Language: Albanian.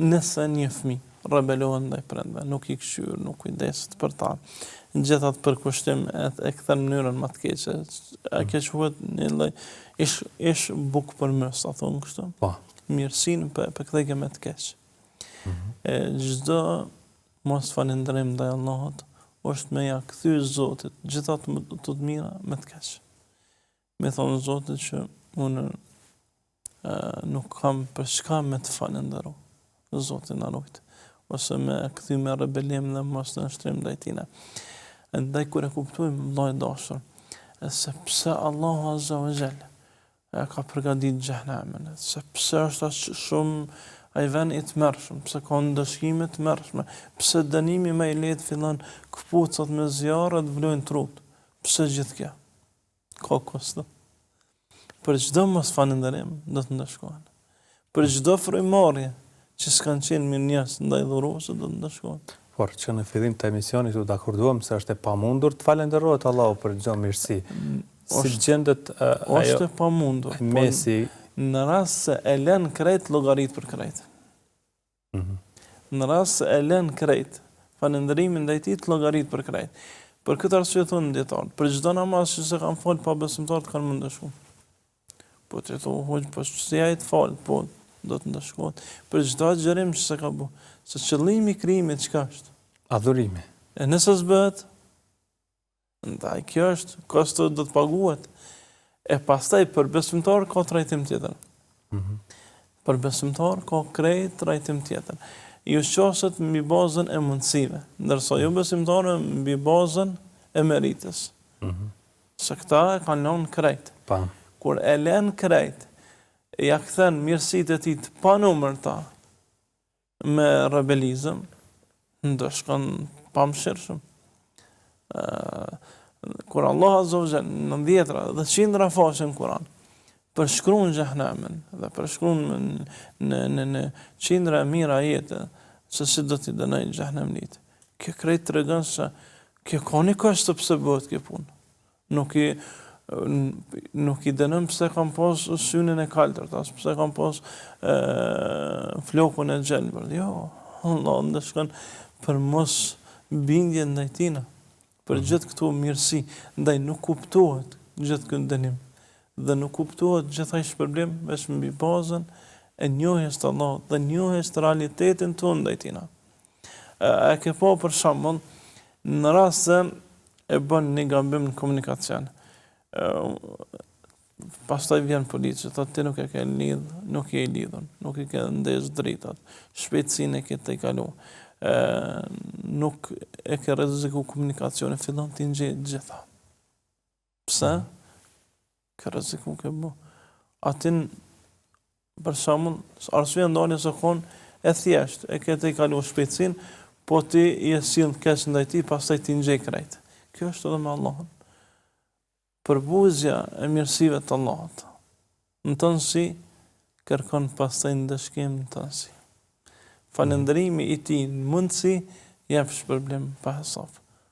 nëse një fëmijë rebelohet ndaj prindve, nuk i këshyr, nuk kujdeset për ta, gjithë atë përkushtim e kthen në mënyrën më të keqe, kjo quhet një lloj ish buk për mës, a thon kështu. Po. Mirësinë për kthejke me të keq. Çdo mos falëndrim ndaj Allahut është me ja kthy Zotit gjithë ato të mira me të keq. Me thonë Zotit që unë nuk kam për çka me të falënderoj. Zoti na ruaj. Ose me kthy me rebelim dhe mos në shtrim ndaj tina. Ndaj kur e kuptojmë vllai dashur, se pse Allahu Azza wa Jalla ka përgatitur xhenemin, se pse është aq shumë ai vend i tmerrshëm, pse ka ndëshkime të tmerrshme, pse dënimi më i lehtë fillon kpucat me zjarre të vlojnë trut. Pse gjithë kjo? Ka kosto. Për çdo mos falënderim do të ndeshkohen. Për çdo frymëmarrje që s'kan qenë mirë njerëz ndaj dhuruesit do të ndeshkohen. Por që në fillim të emisionit u dakorduam se është e pamundur të falënderohet Allahu për çdo mirësi. Si gjendet është e pamundur. Mesi në rast se e lën krejt llogarit për krejt. Në rast se e lën krejt falënderimin ndaj tij llogarit për krejt. Për këtë arsye thonë dietar, për çdo namaz që se kanë fal pa besimtarët kanë më ndëshkuar. Po të thonë hoj po si ai të fal, po do të ndëshkohet. Për çdo xherim që se ka bu, se qëllimi i krijimit çka është? Adhurimi. E nëse s'bëhet, ndaj kjo është kosto do të paguhet. E pastaj për besimtar ka trajtim tjetër. Për besimtar ka krejt trajtim tjetër. Ju qoset mbi bazën e mundësive, ndërsa jo besimtarë mbi bazën e meritës. Se këta e kanë lënë krejt. Kur e lën krejt, ja kthen mirësitë e tij të panumërta me rebelizëm, ndeshkon pamshirshëm. Kur Allah Azza wa Jalla në dhjetra dhe qindra faqe në Kur'an përshkruan xhehenemin dhe përshkruan në qindra e mira ajete se si do t'i dënojë xhehenemit. Kjo krejt tregon se kjo ka një kosto pse bëhet kjo punë. Nuk i dënon pse kanë pas synin e kaltërt, as pse kanë pas flokun e gjelbër. Jo, Allah ndeshkon për mos bindje ndaj tina. Për gjithë këtu mirësi, ndaj nuk kuptohet gjithë këtë dënim dhe nuk kuptohet gjithë ai shpërblim vetëm mbi bazën e njohjes të Allahut dhe njohjes të realitetin tonë ndaj tina. E ke pa për shembull në rast se e bën një gabim në komunikacion. Pastaj vjen policia, thotë ti nuk e ke lidh, nuk je i lidhur, nuk i ke ndesh dritat, shpejtësinë e ke të kalu. Nuk e ke rreziku komunikacioni, fillon t'i nxjerr gjitha. Pse? Ka rreziku ke bu. Atin për shembull, arsyeja ndonjë se kon e thjesht, e ke të kalu shpejtësinë, po ti je sill keq ndaj tij, pastaj ti nxjerr krejt. Kjo është edhe me Allahun. Përbuzja e mirësive të Allahut. Në të nësi, kërkon pastaj ndëshkim në të nësi. Falëndërimi i tij në mundësi jep shpërblim pa hesab.